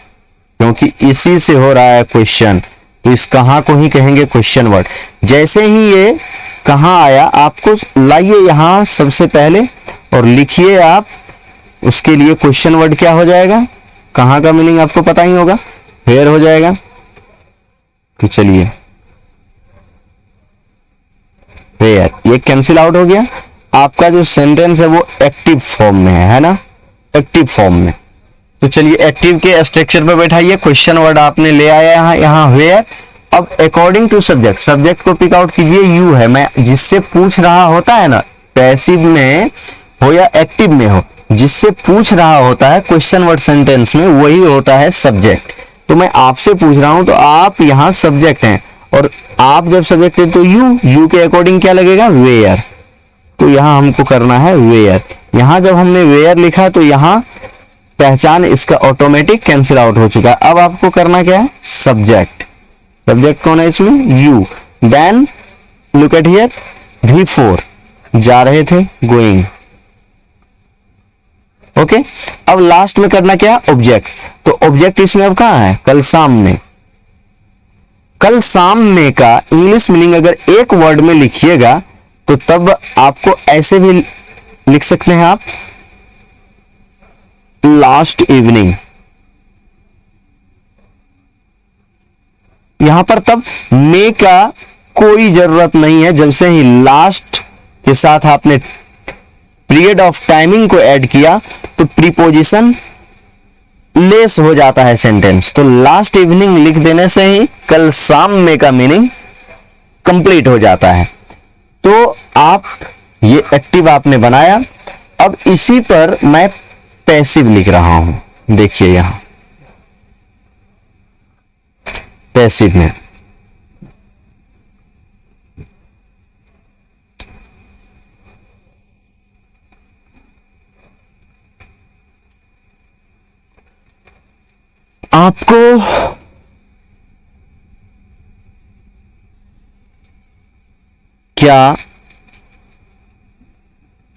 Speaker 1: क्योंकि इसी से हो रहा है क्वेश्चन, तो इस कहां को ही कहेंगे क्वेश्चन वर्ड। जैसे ही ये कहां आया, आपको लाइए यहां सबसे पहले और लिखिए आप, उसके लिए क्वेश्चन वर्ड क्या हो जाएगा, कहां का मीनिंग आपको पता ही होगा, वेयर हो जाएगा। तो चलिए, वेयर, ये कैंसिल आउट हो गया। आपका जो सेंटेंस है वो एक्टिव फॉर्म में है ना, एक्टिव फॉर्म में। तो चलिए, एक्टिव के स्ट्रक्चर पे बैठाइए, क्वेश्चन वर्ड आपने ले आया यहाँ वेयर। अब अकॉर्डिंग टू सब्जेक्ट, सब्जेक्ट को पिक आउट कीजिए, यू है, मैं जिससे पूछ रहा होता है ना, पैसिव में हो या एक्टिव में हो, जिससे पूछ रहा होता है क्वेश्चन वर्ड सेंटेंस में, वही होता है सब्जेक्ट। तो मैं आपसे पूछ रहा हूं तो आप यहाँ सब्जेक्ट हैं, और आप जब सब्जेक्ट है तो यू के अकॉर्डिंग क्या लगेगा, वेयर। तो यहाँ हमको करना है वेयर। यहाँ जब हमने वेयर लिखा तो यहाँ पहचान इसका ऑटोमेटिक कैंसिल आउट हो चुका है। अब आपको करना क्या है, सब्जेक्ट, सब्जेक्ट कौन है इसमें, you. Then look at here, V4, जा रहे थे, गोइंग। ओके, अब लास्ट में करना क्या, ऑब्जेक्ट। तो ऑब्जेक्ट इसमें अब कहां है, कल शाम में। कल शाम में का इंग्लिश मीनिंग अगर एक वर्ड में लिखिएगा तो तब आपको ऐसे भी लिख सकते हैं आप, लास्ट इवनिंग। यहां पर तब मे का कोई जरूरत नहीं है, जब से ही लास्ट के साथ आपने पीरियड ऑफ टाइमिंग को ऐड किया तो प्रीपोजिशन लेस हो जाता है सेंटेंस। तो लास्ट इवनिंग लिख देने से ही कल शाम में का मीनिंग कंप्लीट हो जाता है। तो आप ये एक्टिव आपने बनाया। अब इसी पर मैं पैसिव लिख रहा हूं, देखिए यहां पैसिव में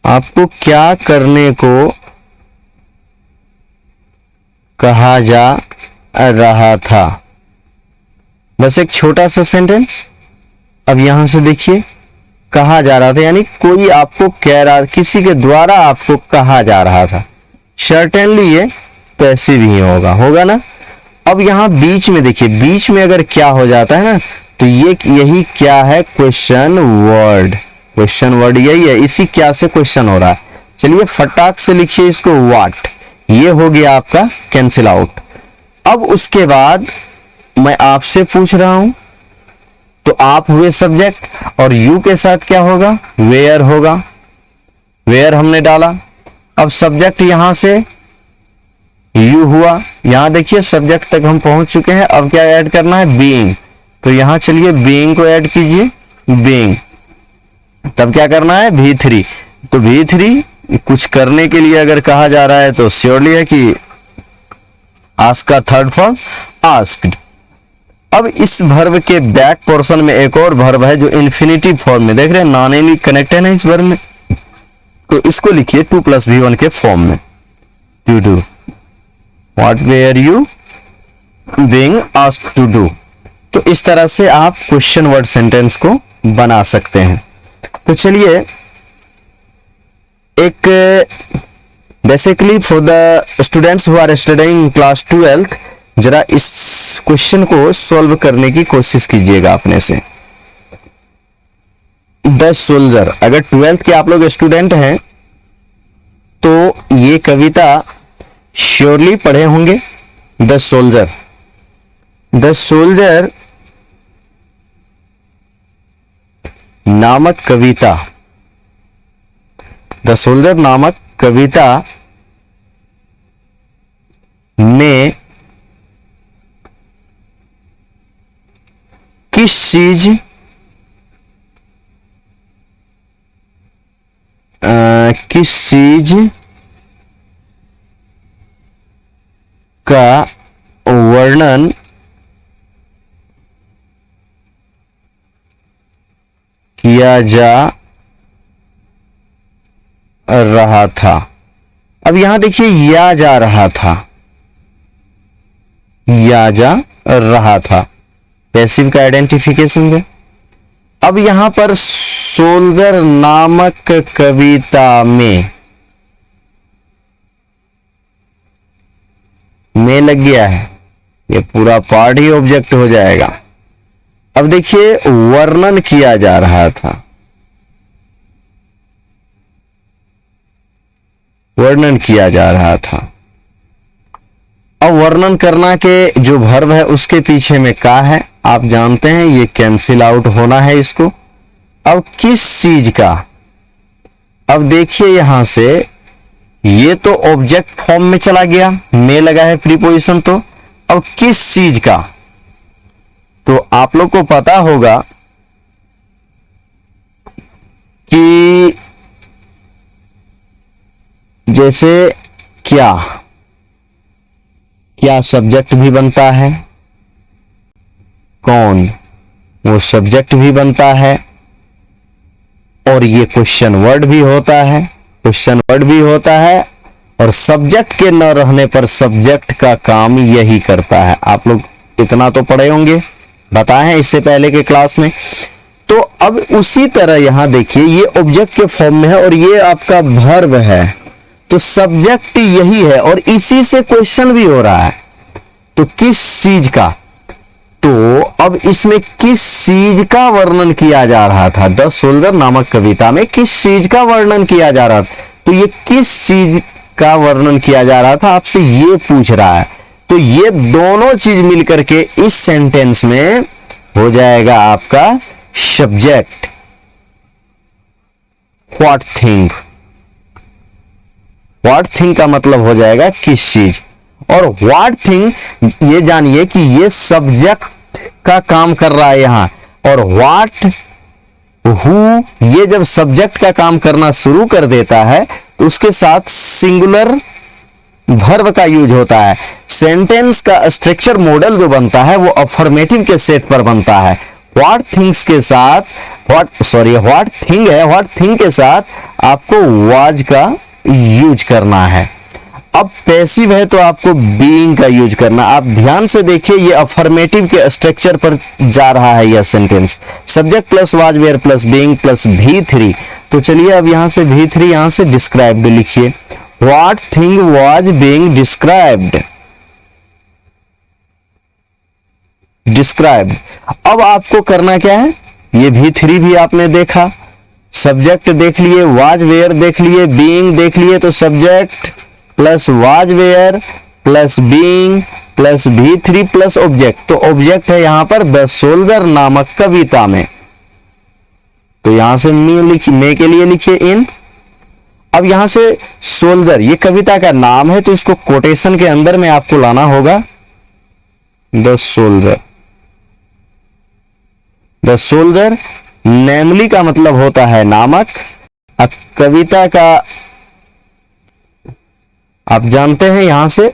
Speaker 1: आपको क्या करने को कहा जा रहा था। बस एक छोटा सा सेंटेंस। अब यहां से देखिए, कहा जा रहा था यानी कोई आपको कह रहा, किसी के द्वारा आपको कहा जा रहा था। सर्टेनली ये पैसिव ही होगा ना। अब यहां बीच में देखिए, बीच में अगर क्या हो जाता है ना, तो ये यही क्या है, क्वेश्चन वर्ड। क्वेश्चन वर्ड यही है, इसी क्या से क्वेश्चन हो रहा है। चलिए फटाक से लिखिए इसको, व्हाट। ये हो गया आपका कैंसिल आउट। अब उसके बाद मैं आपसे पूछ रहा हूं, तो आप हुए सब्जेक्ट, और यू के साथ क्या होगा, वेयर होगा। वेयर हमने डाला। अब सब्जेक्ट यहां से यू हुआ। यहां देखिए सब्जेक्ट तक हम पहुंच चुके हैं। अब क्या ऐड करना है, बीइंग। तो यहां चलिए बीइंग को ऐड कीजिए, बीइंग। तब क्या करना है, V3। तो V3 कुछ करने के लिए अगर कहा जा रहा है तो श्योरली है कि आस्क का थर्ड फॉर्म आस्क्ड। अब इस वर्ब के बैक पोर्शन में एक और वर्ब है जो इन्फिनिटिव फॉर्म में, देख रहे हैं नॉन एनी कनेक्ट है ना इस वर्ब में, तो इसको लिखिए 2 + V1 के फॉर्म में। To do, what were you being asked to do. तो इस तरह से आप क्वेश्चन वर्ड सेंटेंस को बना सकते हैं। तो चलिए एक basically for the students who are studying class 12th, जरा इस क्वेश्चन को सॉल्व करने की कोशिश कीजिएगा अपने से। द सोल्जर, अगर 12th के आप लोग स्टूडेंट हैं तो ये कविता श्योरली पढ़े होंगे। द सोल्जर, द सोल्जर नामक कविता, द सोल्जर नामक कविता में किस चीज का वर्णन किया जा रहा था। अब यहां देखिए या जा रहा था, या जा रहा था, पैसिव का आइडेंटिफिकेशन है। अब यहां पर सोल्जर नामक कविता में लग गया है, ये पूरा पार्ट ही ऑब्जेक्ट हो जाएगा। अब देखिए वर्णन किया जा रहा था, वर्णन किया जा रहा था। अब वर्णन करना के जो वर्ब है उसके पीछे में का है, आप जानते हैं ये कैंसिल आउट होना है इसको। अब किस चीज का, अब देखिए यहां से ये तो ऑब्जेक्ट फॉर्म में चला गया, में लगा है प्रीपोजिशन, तो अब किस चीज का, तो आप लोग को पता होगा कि जैसे क्या सब्जेक्ट भी बनता है, कौन वो सब्जेक्ट भी बनता है, और ये क्वेश्चन वर्ड भी होता है, क्वेश्चन वर्ड भी होता है, और सब्जेक्ट के न रहने पर सब्जेक्ट का काम यही करता है। आप लोग इतना तो पढ़े होंगे, बताए हैं इससे पहले के क्लास में। तो अब उसी तरह यहां देखिए ये ऑब्जेक्ट के फॉर्म में है और ये आपका वर्ब है, तो सब्जेक्ट यही है और इसी से क्वेश्चन भी हो रहा है। तो किस चीज का, तो अब इसमें किस चीज का वर्णन किया जा रहा था, द सोल्जर नामक कविता में किस चीज का वर्णन किया जा रहा था, तो ये किस चीज का वर्णन किया जा रहा था आपसे ये पूछ रहा है। तो ये दोनों चीज मिलकर के इस सेंटेंस में हो जाएगा आपका subject. What thing, what thing का मतलब हो जाएगा किस चीज, और व्हाट थिंग ये जानिए कि ये सब्जेक्ट का काम कर रहा है यहां, और व्हाट हु ये जब सब्जेक्ट का काम करना शुरू कर देता है तो उसके साथ सिंगुलर वर्ब का यूज होता है। सेंटेंस का स्ट्रक्चर मॉडल जो बनता है वो अफर्मेटिव के सेट पर बनता है। व्हाट थिंग्स के साथ व्हाट थिंग के साथ आपको वाज का यूज करना है। अब पैसिव है तो आपको बीइंग का यूज करना। आप ध्यान से देखिए, ये अफर्मेटिव के स्ट्रक्चर पर जा रहा है यह sentence. Subject plus was were plus being plus V3। तो चलिए अब यहां से V3 यहां से डिस्क्राइब्ड लिखिए। What thing was being described. अब आपको करना क्या है, ये V3 भी आपने देखा, सब्जेक्ट देख लिए, वाज वेयर देख लिए, बीइंग देख लिए। तो subject plus was were plus being plus V3 plus object. तो ऑब्जेक्ट है यहां पर द सोल्जर नामक कविता में। तो यहां से मे के लिए लिखिए इन। अब यहां से सोल्जर ये कविता का नाम है, तो इसको कोटेशन के अंदर में आपको लाना होगा। द सोल्जर नेमली का मतलब होता है नामक। अब कविता का आप जानते हैं, यहां से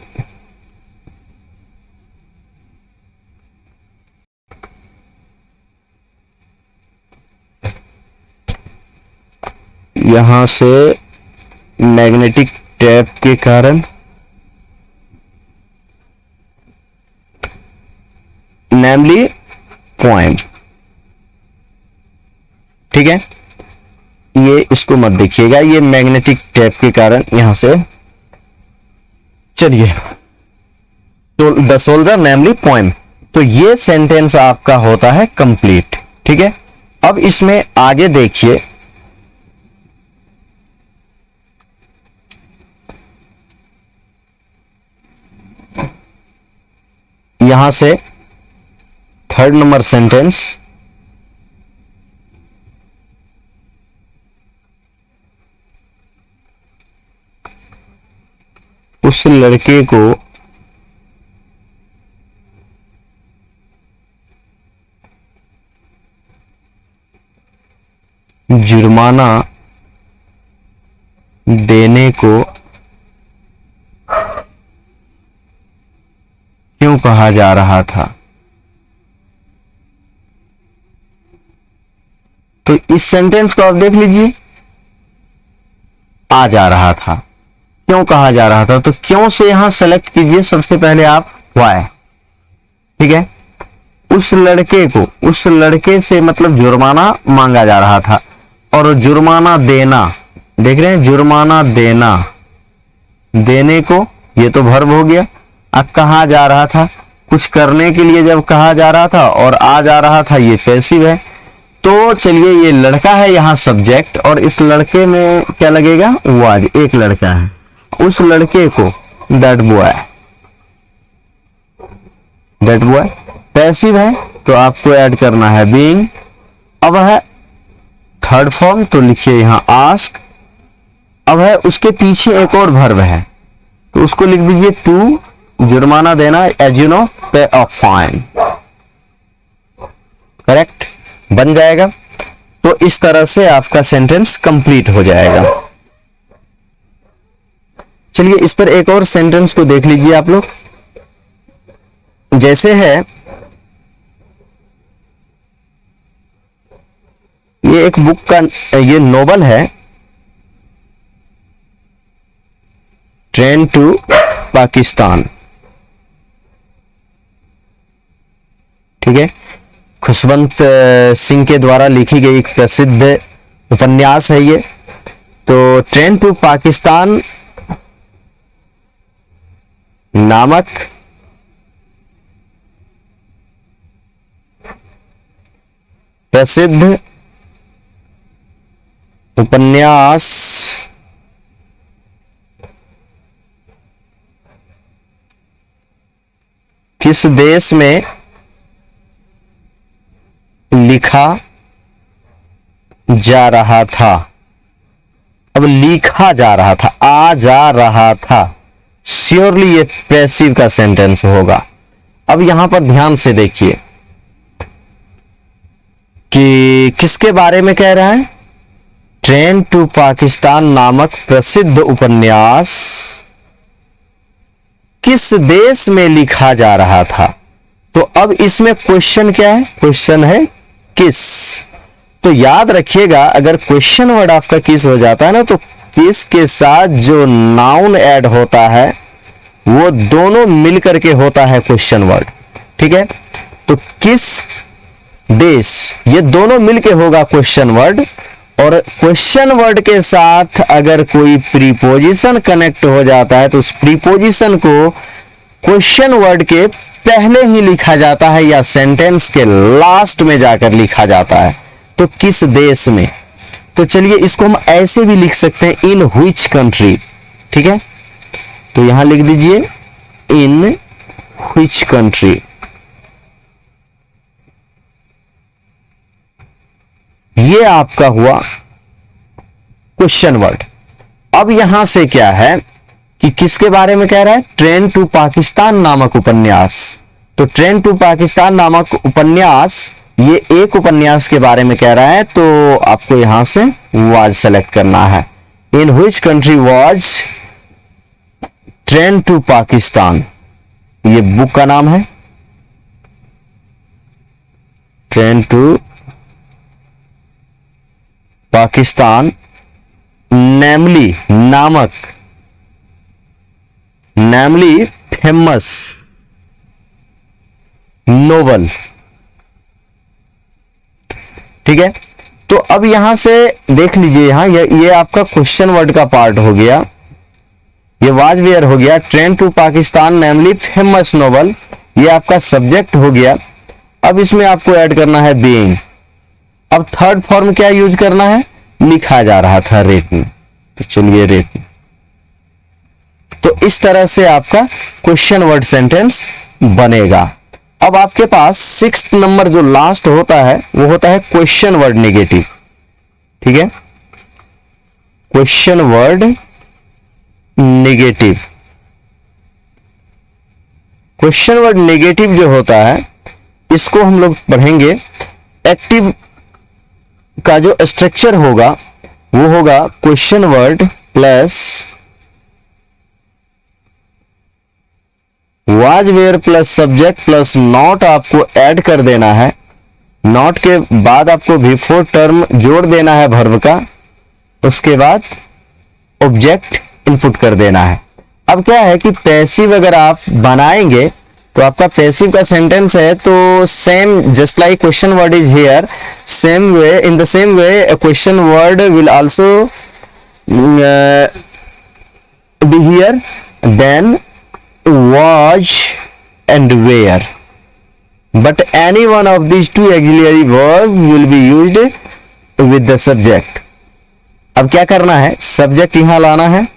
Speaker 1: मैग्नेटिक टैप के कारण नेमली पोएम, ठीक है। ये इसको मत देखिएगा, ये मैग्नेटिक टैप के कारण यहां से। चलिए, तो द सोल्जर नेमली पोएम, तो ये सेंटेंस आपका होता है कंप्लीट, ठीक है। अब इसमें आगे देखिए, यहां से 3rd नंबर सेंटेंस, उस लड़के को जुर्माना देने को क्यों कहा जा रहा था। तो इस सेंटेंस को आप देख लीजिए, आ जा रहा था, क्यों कहा जा रहा था। तो क्यों से यहां सेलेक्ट कीजिए सबसे पहले आप वाई, ठीक है। उस लड़के से मतलब जुर्माना मांगा जा रहा था, और जुर्माना देना, देख रहे हैं, जुर्माना देना, देने को, ये तो वर्ब हो गया। अब कहा जा रहा था, कुछ करने के लिए जब कहा जा रहा था, और आ जा रहा था, ये पैसिव है। तो चलिए, ये लड़का है यहां सब्जेक्ट, और इस लड़के में क्या लगेगा, वाज, एक लड़का है, उस लड़के को दैट बॉय पैसिव है, तो आपको ऐड करना है बीइंग। अब है 3rd फॉर्म, तो लिखिए यहां आस्क। अब है उसके पीछे एक और वर्ब है, तो उसको लिख दीजिए टू, जुर्माना देना, एज यू नो पे अ फाइन, करेक्ट बन जाएगा। तो इस तरह से आपका सेंटेंस कंप्लीट हो जाएगा। चलिए, इस पर एक और सेंटेंस को देख लीजिए आप लोग। जैसे है, ये एक बुक का, ये नोवेल है, ट्रेन टू पाकिस्तान, ठीक है। खुशवंत सिंह के द्वारा लिखी गई एक प्रसिद्ध उपन्यास है ये। तो ट्रेन टू पाकिस्तान नामक प्रसिद्ध उपन्यास किस देश में लिखा जा रहा था। अब लिखा जा रहा था, आ जा रहा था, श्योरली ये पैसिव का सेंटेंस होगा। अब यहां पर ध्यान से देखिए कि किसके बारे में कह रहा है, ट्रेन टू पाकिस्तान नामक प्रसिद्ध उपन्यास किस देश में लिखा जा रहा था। तो अब इसमें क्वेश्चन क्या है, क्वेश्चन है किस। तो याद रखिएगा अगर क्वेश्चन वर्ड आपका किस हो जाता है ना, तो किस के साथ जो नाउन ऐड होता है वो दोनों मिलकर के होता है क्वेश्चन वर्ड। ठीक है, तो किस देश, ये दोनों मिलके होगा क्वेश्चन वर्ड। और क्वेश्चन वर्ड के साथ अगर कोई प्रीपोजिशन कनेक्ट हो जाता है तो उस प्रीपोजिशन को क्वेश्चन वर्ड के पहले ही लिखा जाता है या सेंटेंस के लास्ट में जाकर लिखा जाता है। तो किस देश में, तो चलिए इसको हम ऐसे भी लिख सकते हैं, इन व्हिच कंट्री। ठीक है, तो यहां लिख दीजिए इन व्हिच कंट्री। ये आपका हुआ क्वेश्चन वर्ड। अब यहां से क्या है कि किसके बारे में कह रहा है, ट्रेन टू पाकिस्तान नामक उपन्यास। तो ट्रेन टू पाकिस्तान नामक उपन्यास ये एक उपन्यास के बारे में कह रहा है, तो आपको यहां से वाज सेलेक्ट करना है। In which country was train to Pakistan, ये बुक का नाम है, ट्रेन टू पाकिस्तान, नेमली नामक, नेमली फेमस नोवेल। ठीक है, तो अब यहां से देख लीजिए, यहां ये आपका क्वेश्चन वर्ड का पार्ट हो गया, ये वाज वेयर हो गया, train to Pakistan namely famous novel, ये आपका सब्जेक्ट हो गया। अब इसमें आपको ऐड करना है बीइंग। अब थर्ड फॉर्म क्या यूज करना है, लिखा जा रहा था रिटन, तो चलिए रिटन। तो इस तरह से आपका क्वेश्चन वर्ड सेंटेंस बनेगा। अब आपके पास 6th नंबर जो लास्ट होता है वो होता है क्वेश्चन वर्ड नेगेटिव। ठीक है, question word negative. Question word negative जो होता है इसको हम लोग पढ़ेंगे। एक्टिव का जो स्ट्रक्चर होगा वो होगा question word plus was were plus subject plus not आपको ऐड कर देना है। नॉट के बाद आपको बिफोर टर्म जोड़ देना है वर्ब का, उसके बाद ऑब्जेक्ट इनपुट कर देना है। अब क्या है कि पैसिव अगर आप बनाएंगे तो आपका पैसिव का सेंटेंस है, तो same just like question word is here, same way, in the same way question word will also be here, then was and where, but any one of these two auxiliary verbs will be used with the subject. अब क्या करना है, subject यहां लाना है,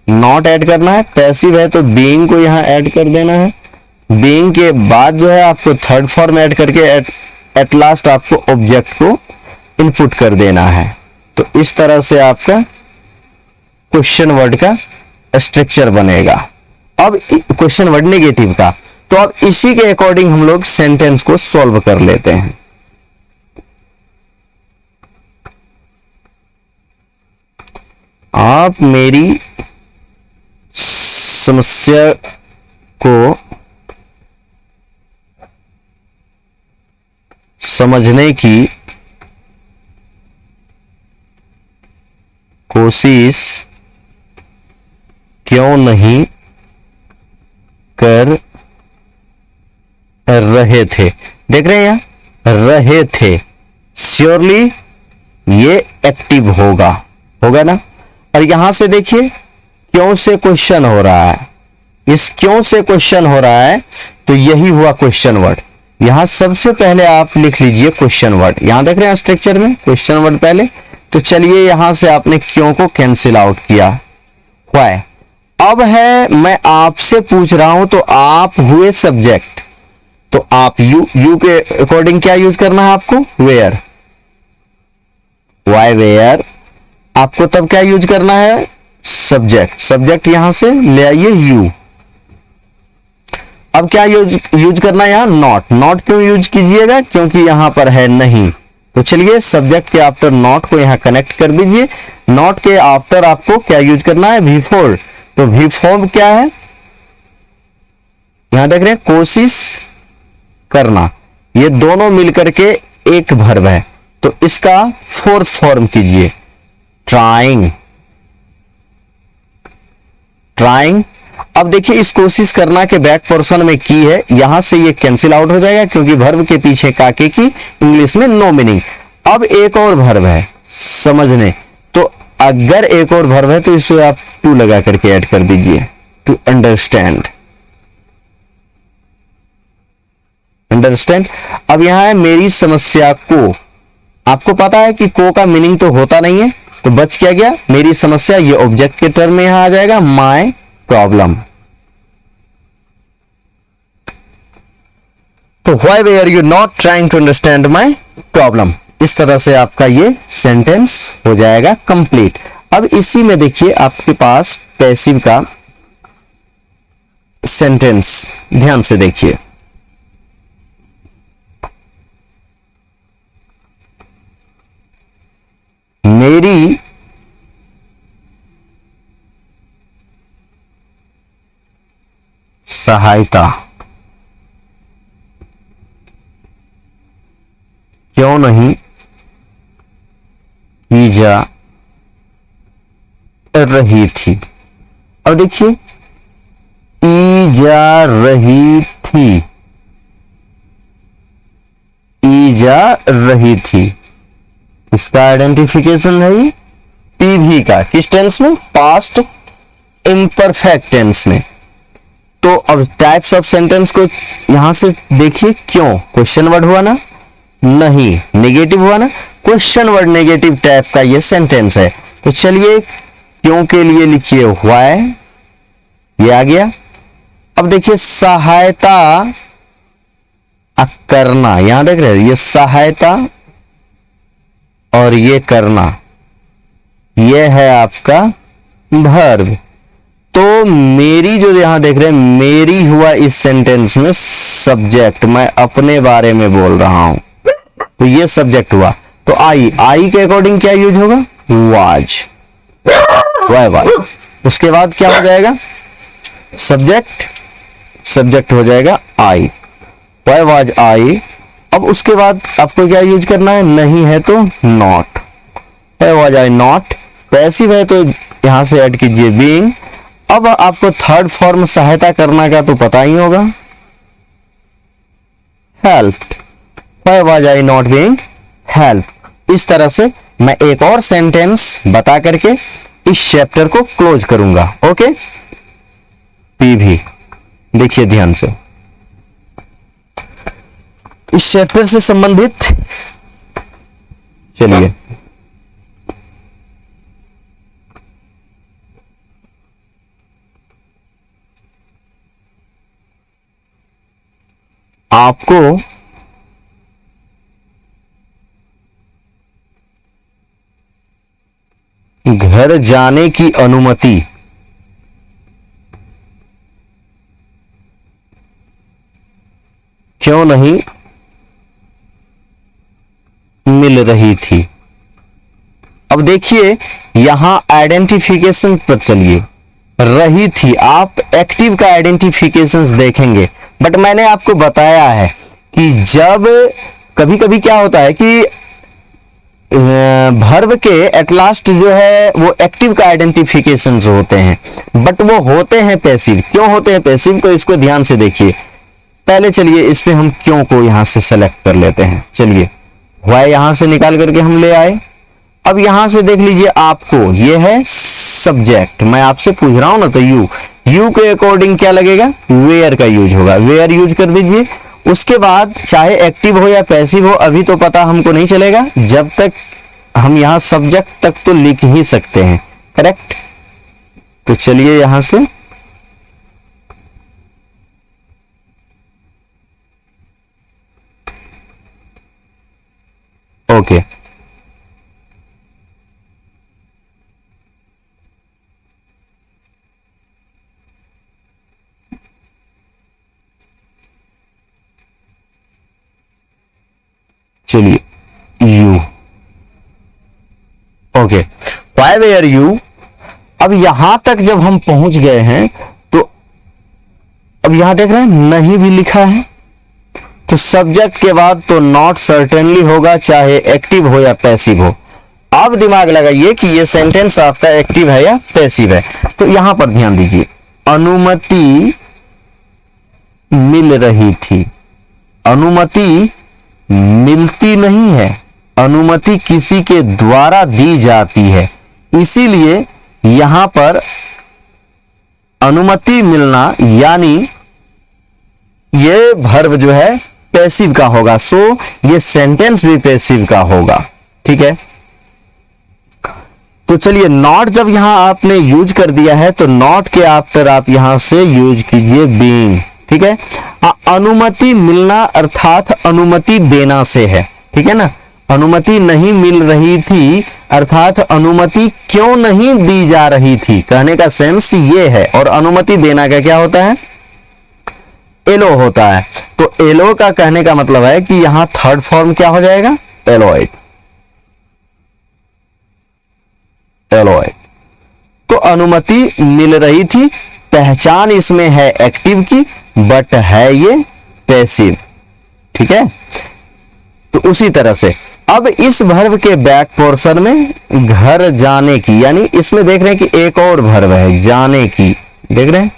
Speaker 1: not add करना है, passive है तो बीइंग को यहां ऐड कर देना है, बीइंग के बाद जो है आपको थर्ड फॉर्म ऐड करके एट लास्ट आपको ऑब्जेक्ट को इनपुट कर देना है। तो इस तरह से आपका क्वेश्चन वर्ड का स्ट्रक्चर बनेगा। अब क्वेश्चन वर्ड नेगेटिव का, तो अब इसी के अकॉर्डिंग हम लोग सेंटेंस को सॉल्व कर लेते हैं। आप मेरी समस्या को समझने की कोशिश क्यों नहीं कर रहे थे। देख रहे हैं यहां रहे थे, श्योरली ये एक्टिव होगा ना। और यहां से देखिए क्यों से क्वेश्चन हो रहा है, इस क्यों से क्वेश्चन हो रहा है, तो यही हुआ क्वेश्चन वर्ड। यहां सबसे पहले आप लिख लीजिए क्वेश्चन वर्ड, यहां देख रहे हैं स्ट्रक्चर में क्वेश्चन वर्ड पहले। तो चलिए यहां से आपने क्यों को कैंसिल आउट किया, व्हाई। अब है मैं आपसे पूछ रहा हूं, तो आप हुए सब्जेक्ट, तो आप यू के अकॉर्डिंग क्या यूज करना है आपको, वेयर, वाई वेयर। आपको तब क्या यूज करना है, सब्जेक्ट, सब्जेक्ट यहां से ले आइए यू। अब क्या यूज करना है यहां, नॉट। नॉट क्यों यूज कीजिएगा, क्योंकि यहां पर है नहीं। तो चलिए सब्जेक्ट के आफ्टर नॉट को यहां कनेक्ट कर दीजिए। नॉट के आफ्टर आपको क्या यूज करना है, बिफोर। तो बिफोर क्या है, यहां देख रहे हैं कोशिश करना, ये दोनों मिलकर के एक वर्ब है, तो इसका फोर्थ फॉर्म कीजिए ट्राइंग। ट्राइंग। अब देखिए इस कोशिश करना के बैक पोर्शन में की है, यहां से ये कैंसिल आउट हो जाएगा क्योंकि वर्ब के पीछे काके की इंग्लिश में नो मीनिंग। अब एक और वर्ब है समझने, तो अगर एक और वर्ब है तो इसे आप टू लगा करके ऐड कर दीजिए, टू अंडरस्टैंड। अंडरस्टैंड। अब यहां है मेरी समस्या को, आपको पता है कि को का मीनिंग तो होता नहीं है, तो बच क्या गया मेरी समस्या, ये ऑब्जेक्ट के टर्म में यहां आ जाएगा माय प्रॉब्लम। तो why were you not trying to understand my problem, इस तरह से आपका ये सेंटेंस हो जाएगा कंप्लीट। अब इसी में देखिए आपके पास पैसिव का सेंटेंस, ध्यान से देखिए। मेरी सहायता क्यों नहीं की जा रही थी। अब देखिए की जा रही थी, की जा रही थी, इसका आइडेंटिफिकेशन है ये पीवी का, किस टेंस में, पास्ट इम्परफेक्ट टेंस में। तो अब टाइप्स ऑफ सेंटेंस को यहां से देखिए, क्यों क्वेश्चन वर्ड हुआ ना, नहीं नेगेटिव हुआ ना, क्वेश्चन वर्ड नेगेटिव टाइप का ये सेंटेंस है। तो चलिए क्यों के लिए लिखिए व्हाई, ये आ गया। अब देखिए सहायता करना, यहां देख रहे हैं ये सहायता और ये करना, ये है आपका वर्ब। तो मेरी जो यहां देख रहे हैं मेरी हुआ इस सेंटेंस में सब्जेक्ट, मैं अपने बारे में बोल रहा हूं, तो ये सब्जेक्ट हुआ। तो आई के अकॉर्डिंग क्या यूज होगा, वाज, वाज। उसके बाद क्या हो जाएगा सब्जेक्ट, सब्जेक्ट हो जाएगा आई, वाई वाज आई। अब उसके बाद आपको क्या यूज करना है, नहीं है तो not, why was I not. Passive है तो यहां से ऐड कीजिए बीइंग। अब आपको थर्ड फॉर्म सहायता करना का तो पता ही होगा, helped, why was I not being help. इस तरह से मैं एक और सेंटेंस बता करके इस चैप्टर को क्लोज करूंगा। ओके, पीवी देखिए ध्यान से, इस चैप्टर से संबंधित चलिए आपको घर जाने की अनुमति क्यों नहीं मिल रही थी। अब देखिए यहां आइडेंटिफिकेशन पर चलिए, रही थी, आप एक्टिव का आइडेंटिफिकेशंस देखेंगे, बट मैंने आपको बताया है कि जब कभी कभी क्या होता है कि वर्ब के एट लास्ट जो है वो एक्टिव का आइडेंटिफिकेशंस होते हैं, बट वो होते हैं पैसिव। क्यों होते हैं पैसिव, तो इसको ध्यान से देखिए। पहले चलिए इस पे हम क्यों को यहां से सेलेक्ट कर लेते हैं, चलिए वाई यहां से निकाल करके हम ले आए। अब यहां से देख लीजिए आपको ये है सब्जेक्ट, मैं आपसे पूछ रहा हूं ना, तो यू के अकॉर्डिंग क्या लगेगा, वेयर का यूज होगा, वेयर यूज कर दीजिए। उसके बाद चाहे एक्टिव हो या पैसिव हो अभी तो पता हमको नहीं चलेगा, जब तक हम यहां सब्जेक्ट तक तो लिख ही सकते हैं, करेक्ट। तो चलिए यहां से ओके, चलिए you, okay, why were you. अब यहां तक जब हम पहुंच गए हैं तो अब यहां देख रहे हैं नहीं भी लिखा है, तो सब्जेक्ट के बाद तो नॉट सर्टेनली होगा, चाहे एक्टिव हो या पैसिव हो। अब दिमाग लगाइए कि ये सेंटेंस आपका एक्टिव है या पैसिव है। तो यहां पर ध्यान दीजिए, अनुमति मिल रही थी, अनुमति मिलती नहीं है, अनुमति किसी के द्वारा दी जाती है, इसीलिए यहां पर अनुमति मिलना यानी ये वर्ब जो है पैसिव का होगा, सो ये सेंटेंस भी पैसिव का होगा। ठीक है, तो चलिए नॉट जब यहां आपने यूज कर दिया है तो नॉट के आफ्टर आप यहां से यूज कीजिए बीइंग। ठीक है, अनुमति मिलना अर्थात अनुमति देना से है। ठीक है ना, अनुमति नहीं मिल रही थी अर्थात अनुमति क्यों नहीं दी जा रही थी, कहने का सेंस ये है। और अनुमति देना का क्या होता है, एलो होता है। तो एलो का कहने का मतलब है कि यहां थर्ड फॉर्म क्या हो जाएगा, एलोइड, एलोइड। तो अनुमति मिल रही थी, पहचान इसमें है एक्टिव की, बट है ये पैसिव। ठीक है, तो उसी तरह से अब इस वर्ब के बैक पोर्शन में घर जाने की, यानी इसमें देख रहे हैं कि एक और वर्ब है जाने की, देख रहे हैं।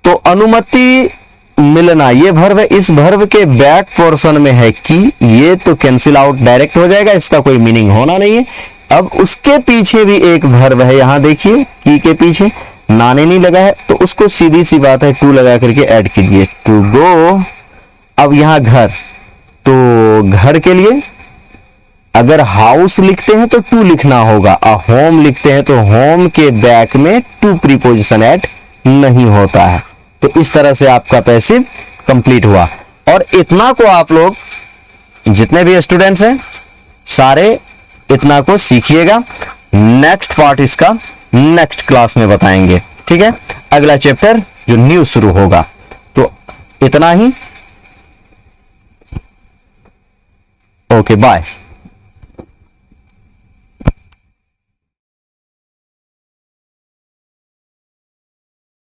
Speaker 1: तो अनुमति मिलना ये वर्ब है, इस वर्ब के बैक पोर्शन में है कि, ये तो कैंसिल आउट डायरेक्ट हो जाएगा, इसका कोई मीनिंग होना नहीं है। अब उसके पीछे भी एक वर्ब है, यहां देखिए की के पीछे नाने नहीं लगा है, तो उसको सीधी सी बात है टू लगा करके ऐड कीजिए, टू गो। अब यहां घर, तो घर के लिए अगर हाउस लिखते हैं तो टू लिखना होगा, और होम लिखते हैं तो होम के बैक में टू प्रीपोजिशन ऐड नहीं होता है। तो इस तरह से आपका पैसिव कंप्लीट हुआ। और इतना को आप लोग जितने भी स्टूडेंट्स हैं सारे इतना को सीखिएगा, नेक्स्ट पार्ट इसका नेक्स्ट क्लास में बताएंगे। ठीक है, अगला चैप्टर जो न्यू शुरू होगा। तो इतना ही, ओके बाय।